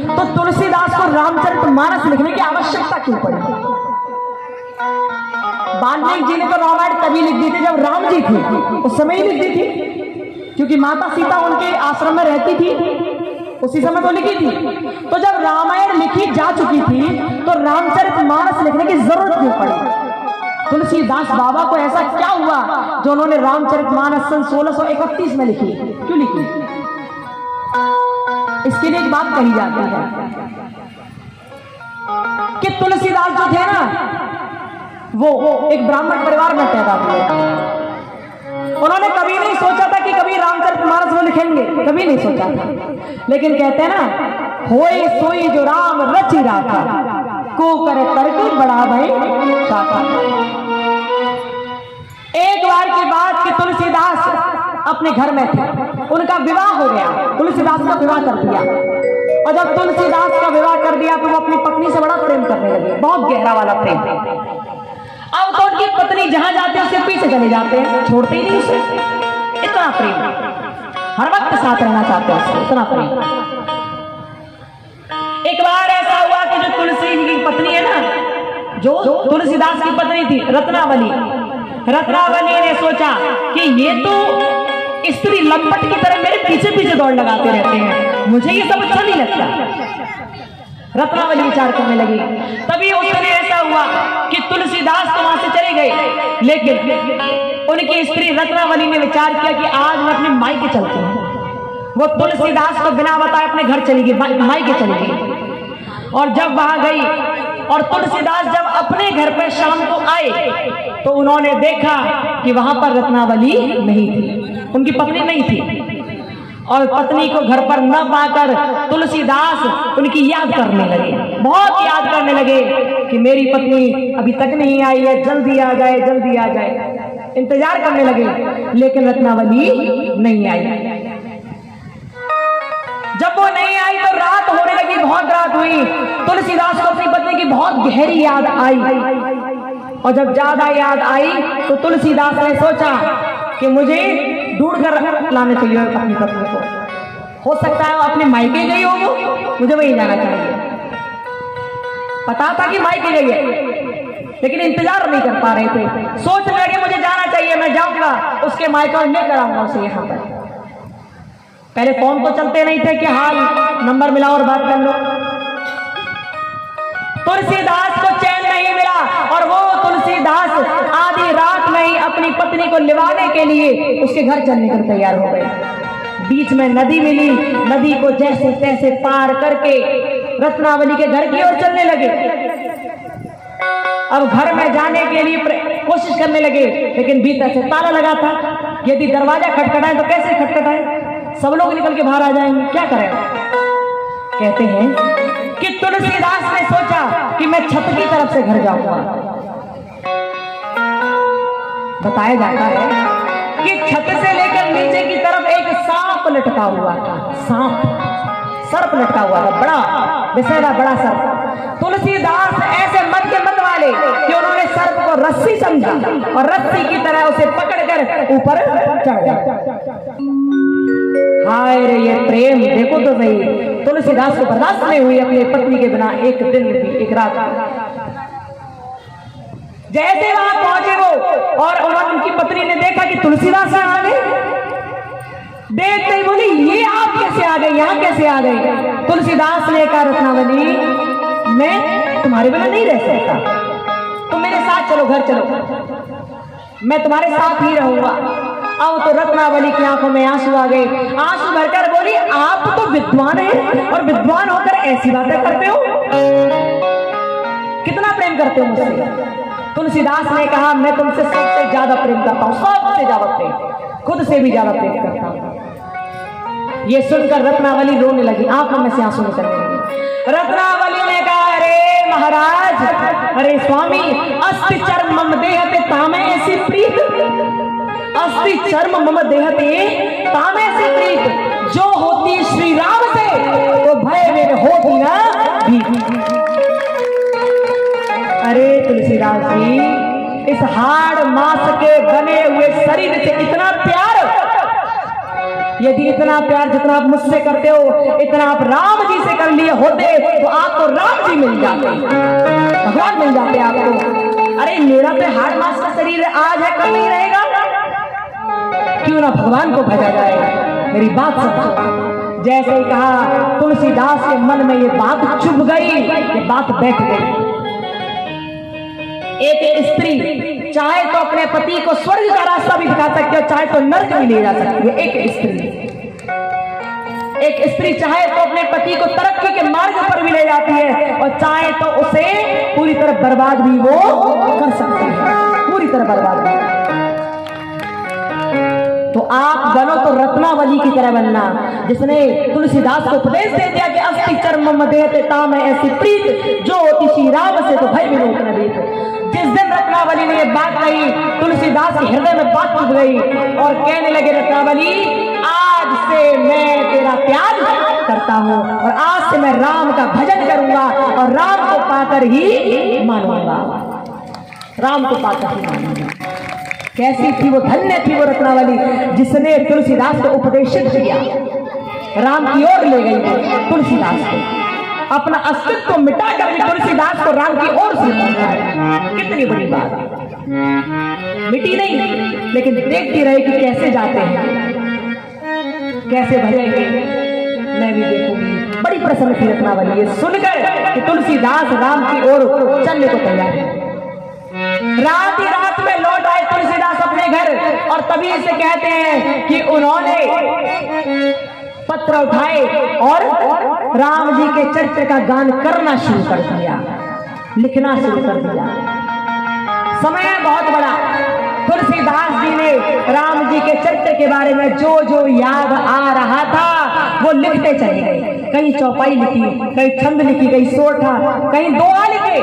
तो तुलसीदास को रामचरितमानस लिखने की आवश्यकता क्यों पड़ी? वाल्मीकि जी ने तो रामायण तभी लिख दी थी जब राम जी थे, उस समय ही लिख दी थी, क्योंकि माता सीता उनके आश्रम में रहती थी, उसी समय तो लिखी थी। तो जब रामायण लिखी जा चुकी थी तो रामचरितमानस लिखने की जरूरत क्यों पड़ी? तुलसीदास बाबा को ऐसा क्या हुआ जो उन्होंने रामचरितमानस सन 1631 में लिखी? क्यों लिखी? इसके लिए एक बात कही जाती है कि तुलसीदास जो थे ना, वो एक ब्राह्मण परिवार में पैदा हुए। उन्होंने कभी नहीं सोचा था कि कभी रामचरितमानस वो लिखेंगे, कभी नहीं सोचा था। लेकिन कहते हैं ना, होए सोई जो राम रचि राखा, को करे तर्क बड़ा भय शाखा। एक बार की बात कि तुलसीदास अपने घर में थे, उनका विवाह हो गया, तुलसीदास का विवाह कर दिया। और जब तुलसीदास का विवाह कर दिया तो वो अपनी पत्नी से बड़ा प्रेम करने लगे, बहुत गहरा वाला प्रेम। अब तो उनकी पत्नी जहां जाते हैं उसके पीछे चले जाते हैं, छोड़ते ही नहीं उसे। इतना प्रेम, हर वक्त साथ रहना चाहते हैं उससे, इतना प्रेम। एक बार ऐसा हुआ कि जो तुलसी की पत्नी है ना, जो तुलसीदास की पत्नी थी रत्नावली, रत्नावली ने सोचा कि ये तो स्त्री लंपट की तरह मेरे पीछे पीछे दौड़ लगाते रहते हैं, मुझे ये सब अच्छा नहीं लगता। रत्नावली विचार करने लगी। तभी उस दिन ऐसा हुआ कि तुलसीदास तो वहां से चले गए, लेकिन उनकी स्त्री रत्नावली ने विचार किया कि आज मैं अपने मायके चलती हूँ। वो तुलसीदास को बिना बताए अपने घर चली गई, मायके चली गई। और जब वहां गई और तुलसीदास जब अपने घर पर शाम को आए तो उन्होंने देखा कि वहां पर रत्नावली नहीं थी, उनकी पत्नी नहीं थी। और पत्नी को घर पर न पाकर तुलसीदास उनकी याद करने लगे, बहुत याद करने लगे कि मेरी पत्नी अभी तक नहीं आई है, जल्दी आ जाए, जल्दी आ जाए। इंतजार करने लगे, लेकिन रत्नावली नहीं आई। जब वो नहीं आई तो रात होने लगी, बहुत रात हुई। तुलसीदास को अपनी पत्नी की बहुत गहरी याद आई। और जब ज्यादा याद आई तो तुलसीदास ने सोचा कि मुझे ढूंढ कर लाना चाहिए अपनी पत्नी को। हो सकता है वो अपने मायके गई हो, मुझे वहीं जाना चाहिए। पता था कि मायके गई है, लेकिन इंतजार नहीं कर पा रहे थे। सोचने लगे मुझे जाना चाहिए, मैं जाऊंगा उसके मायके और लेकर आऊंगा उसे यहाँ पर। पहले फोन तो चलते नहीं थे कि हाल नंबर मिला और बात कर लो। तुलसीदास को चैन नहीं मिला और वो तुलसीदास आधी रात में ही अपनी पत्नी को लिवाने के लिए उसके घर चलने कर तैयार हो गए। बीच में नदी मिली, नदी को जैसे तैसे पार करके रत्नावली के घर की ओर चलने लगे। अब घर में जाने के लिए कोशिश करने लगे, लेकिन भीतर से ताला लगा था। यदि दरवाजा खटखटाए तो कैसे खटखटाए, सब लोग निकल के बाहर आ जाएंगे, क्या करें। कहते हैं कि तुलसीदास ने सोचा कि मैं छत की तरफ से घर जाऊंगा। बताया जाता है कि छत से लेकर नीचे की तरफ एक सांप लटका हुआ था, सांप, सर्प लटका हुआ था, बड़ा विषैला बड़ा सर्प। तुलसीदास ऐसे मत वाले कि उन्होंने सर्प को रस्सी समझा और रस्सी की तरह उसे पकड़कर ऊपर चढ़ गया। हाय रे ये प्रेम, देखो तो सही। तुलसीदास को बर्दाश्त नहीं हुई अपनी पत्नी के बिना एक दिन भी, एक रात। जैसे वहां पहुंचे वो और उन्होंने, उनकी पत्नी ने देखा कि तुलसीदास आ गए। देखते ही बोली ये आप कैसे आ गए, यहाँ कैसे आ गए। तुलसीदास ने कहा रत्नावली मैं तुम्हारे बिना नहीं रह सकता, तुम मेरे साथ चलो, घर चलो, मैं तुम्हारे साथ ही रहूंगा। अब तो रत्नावली की आंखों में आंसू आ गए, आंसू भरकर बोली आप तो विद्वान हैं और विद्वान होकर ऐसी बातें करते हो, कितना प्रेम करते हो मुझसे। तुलसीदास ने कहा मैं तुमसे सबसे ज्यादा प्रेम करता हूं, सबसे ज्यादा प्रेम, खुद से भी ज्यादा प्रेम करता हूं। ये सुनकर रत्नावली रोने लगी, आंखों में से आंसू निकलने लगे। रत्नावली ने कहा अरे महाराज, अरे स्वामी, अस्ति चर्म मम देहते तामे ऐसी प्रीत, अस्ति चर्म मम देहते तामे ऐसी प्रीत, जो होती श्री राम से तो भय मेरे होती ना भी। अरे तुलसीदास जी, इस हाड़ मांस के बने हुए शरीर से इतना प्यार, यदि इतना प्यार जितना आप मुझसे करते हो इतना आप राम जी से कर लिए होते तो आपको राम जी मिल जाते, भगवान मिल जाते आपको। अरे मेरा तो हार्ड मास का शरीर आज है कल नहीं रहेगा, क्यों ना भगवान को भजा जाए। मेरी बात समझो। जैसे ही कहा तुलसीदास के मन में ये बात चुभ गई, ये बात बैठ गई। एक स्त्री चाहे तो अपने पति को स्वर्ग का रास्ता भी दिखा सकती है, चाहे तो नर्क भी ले जा सकती है। एक स्त्री चाहे तो अपने पति को तरक्की के मार्ग पर भी ले जाती है और चाहे तो उसे पूरी तरह बर्बाद भी वो कर सकती है, पूरी तरह बर्बाद भी। तो आप बनो तो रत्नावली की तरह बनना, जिसने तुलसीदास को उपदेश दे दिया कि अस्ति चर्म मदेते ताम ऐसी प्रीत जो होती श्री राम से तो भय विलोक न देत। जिस दिन रत्नावली ने ये बात कही तुलसीदास के हृदय में बात चुभ गई और कहने लगे रत्नावली आज से मैं तेरा त्याग करता हूँ और आज से मैं राम का भजन करूंगा और राम को पाकर ही मानूंगा, राम को पाकर ही मानूंगा। कैसी थी वो, धन्य थी वो रत्नावली जिसने तुलसीदास को उपदेशित किया, राम की ओर ले गई तुलसीदास को, अपना अस्तित्व मिटा कर भी तुलसीदास को राम की ओर से पहुंचाया। कितनी बड़ी बात, मिटी नहीं लेकिन देखती रहे कि कैसे जाते हैं, कैसे भजेंगे, मैं भी देखूंगी। बड़ी प्रसन्न थी रत्नावली ये सुनकर कि तुलसीदास राम की ओर चलने को तैयार है। रात ही रात में लौट आए तुलसीदास अपने घर और तभी से कहते हैं कि उन्होंने पत्र उठाए और राम जी के चरित्र का गान करना शुरू कर दिया, लिखना शुरू कर दिया। समय बहुत बड़ा, तुलसीदास जी ने राम जी के चरित्र के बारे में जो जो याद आ रहा था वो लिखते चले गए। कहीं चौपाई लिखी, कहीं छंद लिखी, कहीं सोठा, कहीं दोहा लिखे,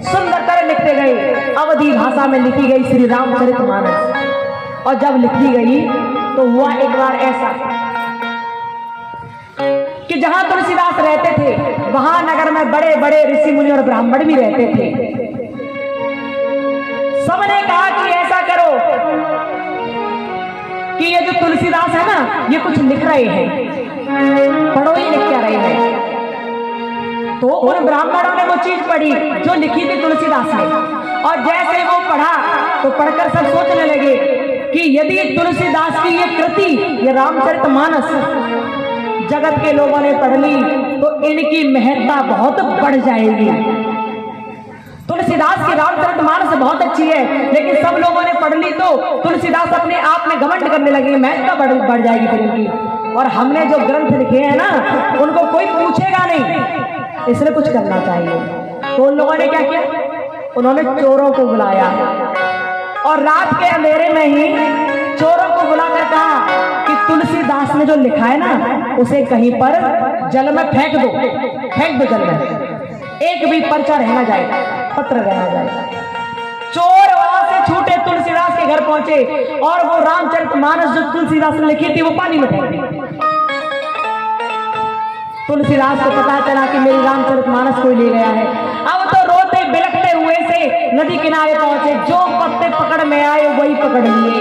सुंदर तरह लिखते गए। अवधी भाषा में लिखी गई श्री रामचरितमानस। और जब लिखी गई तो हुआ एक बार ऐसा कि जहां तुलसीदास रहते थे वहां नगर में बड़े बड़े ऋषि मुनि और ब्राह्मण भी रहते थे। सबने कहा कि ऐसा करो कि ये जो तुलसीदास है ना ये कुछ लिख रहे हैं, पढ़ो ही लिख क्या रहे हैं। तो उन ब्राह्मणों ने वो चीज पढ़ी जो लिखी थी तुलसीदास ने, और जैसे वो पढ़ा तो पढ़कर सब सोचने लगे कि यदि तुलसीदास की ये कृति, ये रामचरितमानस जगत के लोगों ने पढ़ ली तो इनकी महत्ता बहुत बढ़ जाएगी। तुलसीदास की रामचरितमानस बहुत अच्छी है लेकिन सब लोगों ने पढ़ ली तो तुलसीदास अपने आप में घमंड करने लगे, महत्ता बढ़ जाएगी फिर इनकी। और हमने जो ग्रंथ लिखे हैं ना उनको कोई पूछेगा नहीं, इसलिए कुछ करना चाहिए। तो उन लोगों ने क्या किया, उन्होंने चोरों को बुलाया और रात के अंधेरे में ही चोरों को बुलाकर कहा कि तुलसीदास ने जो लिखा है ना उसे कहीं पर जल में फेंक दो, फेंक दो जल में, एक भी पर्चा रहना जाए, पत्र रहना जाए। चोर वहां से छूटे, तुलसीदास के घर पहुंचे और वो रामचरितमानस जो तुलसीदास ने लिखी थी वो पानी में फेंक दी। तुलसीदास को पता चला कि मेरी रामचरितमानस कोई ले गया है। अब तो रोते बिलखते हुए से नदी किनारे पहुंचे, जो पत्ते पकड़ में आए वही पकड़ लिए,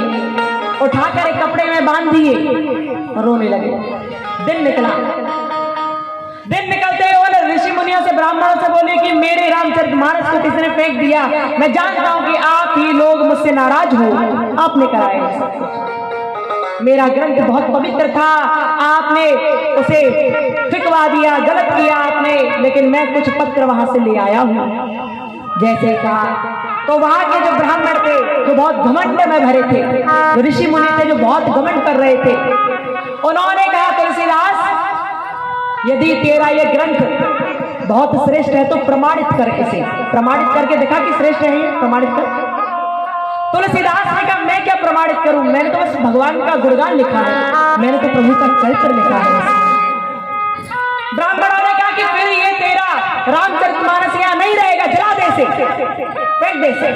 उठाकर एक कपड़े में बांध दिए, रोने लगे। दिन निकला, दिन निकलते हुए ऋषि मुनियों से ब्राह्मणों से बोले कि मेरे रामचरितमानस को किसने फेंक दिया, मैं जानता हूं कि आप ही लोग मुझसे नाराज हो, आपने कराया सब कुछ। मेरा ग्रंथ बहुत पवित्र था, आपने उसे फिकवा दिया, गलत किया आपने, लेकिन मैं कुछ पत्र वहां से ले आया हूं। जैसे कहा तो वहां के जो ब्राह्मण थे जो बहुत घमंड में भरे थे, ऋषि मुनि थे जो बहुत घमंड कर रहे थे, उन्होंने कहा तुलसीदास यदि तेरा ये ग्रंथ बहुत श्रेष्ठ है तो प्रमाणित कर, इसे प्रमाणित करके दिखा कि श्रेष्ठ है, प्रमाणित कर। तुलसीदास ने कहा मैं क्या प्रमाणित करूं, मैंने तो बस भगवान का गुणगान लिखा है, मैंने तो प्रभु का चरित्र लिखा है। ब्राह्मणों ने कहा कि फिर ये तेरा रामचरितमानस यहाँ नहीं रहेगा, जला दे से, फेंक दे से।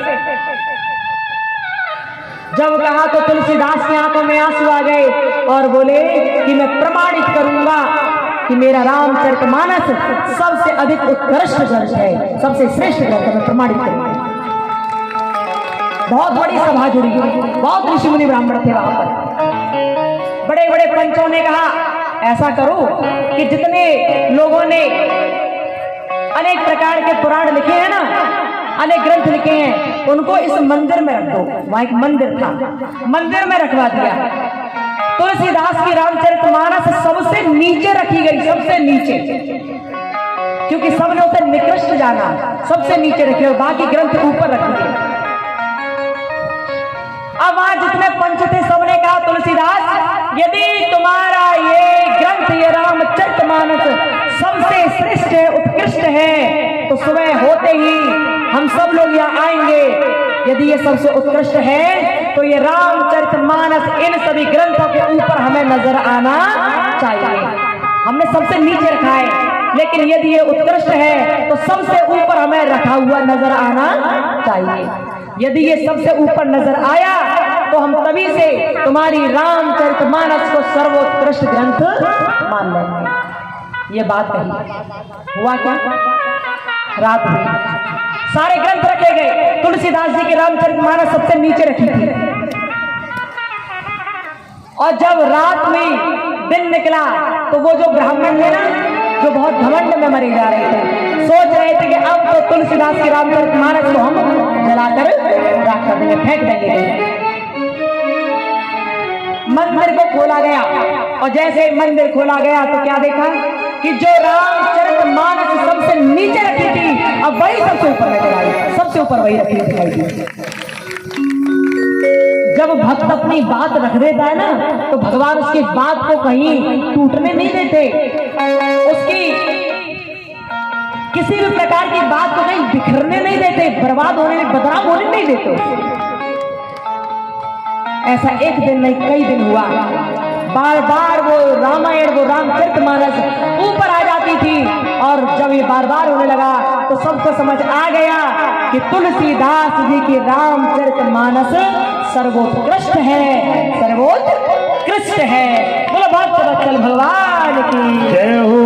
जब कहा तो तुलसीदास की आंखों में आंसू आ गए और बोले कि मैं प्रमाणित करूंगा कि मेरा रामचरितमानस सबसे अधिक उत्कृष्ट ग्रंथ है, सबसे श्रेष्ठ ग्रंथ है, मैं प्रमाणित करूंगा। बहुत बड़ी सभा जुड़ी, बहुत ऋषि मुनि ब्राह्मण थे वहां पर। बड़े बड़े पंचों ने कहा ऐसा करो कि जितने लोगों ने अनेक प्रकार के पुराण लिखे हैं ना, अनेक ग्रंथ लिखे हैं, उनको इस मंदिर में रख दो। वहां एक मंदिर था, मंदिर में रखवा दिया। तुलसीदास की रामचरितमानस सबसे नीचे रखी गई, सबसे नीचे, क्योंकि सबने उसे निकृष्ट जाना, सबसे नीचे रखे और बाकी ग्रंथ ऊपर रख दिए। अब वहां जितने पंच थे सबने कहा तुलसीदास यदि तुम्हारा ये ग्रंथ, ये रामचरितमानस सबसे श्रेष्ठ है, उत्कृष्ट है, तो सुबह होते ही हम सब लोग यहाँ आएंगे। यदि ये सबसे उत्कृष्ट है तो ये रामचरितमानस इन सभी ग्रंथों के ऊपर हमें नजर आना चाहिए। हमने सबसे नीचे रखा है, लेकिन यदि ये उत्कृष्ट है तो सबसे ऊपर हमें रखा हुआ नजर आना चाहिए। यदि ये सबसे ऊपर नजर आया तो हम तभी से तुम्हारी रामचरितमानस को सर्वोत्कृष्ट ग्रंथ मान लेंगे। ये बात कही। हुआ क्या? रात हुई, सारे ग्रंथ रखे गए, तुलसीदास जी की रामचरितमानस सबसे नीचे रखी थी। और जब रात हुई, दिन निकला, तो वो जो ब्राह्मण थे ना, जो बहुत घमंड में मरे जा रहे थे, सोच रहे थे कि अब तो तुलसीदास की रामचरितमानस को हम जलाकर राख कर देंगे, फेंक देंगे। मंदिर को खोला गया और जैसे मंदिर खोला गया तो क्या देखा कि जो रामचरितमानस सबसे नीचे रखी थी, अब वही सबसे ऊपर नजर आई, सबसे ऊपर वही रखी दिखाई दी। जब भक्त अपनी बात रख देता है ना, तो भगवान उसकी बात को कहीं टूटने नहीं देते, उसकी किसी भी प्रकार की बात को कहीं बिखरने नहीं देते, बर्बाद होने, बदनाम होने नहीं देते। ऐसा एक दिन नहीं, कई दिन हुआ। बार बार वो रामायण, वो रामचरितमानस ऊपर आ जाती थी, और जब ये बार बार होने लगा तो सबको समझ आ गया कि तुलसीदास जी की रामचरितमानस सर्वोत्कृष्ट है, सर्वोत्कृष्ट है। बोलो भक्त वत्सल भगवान की जय हो।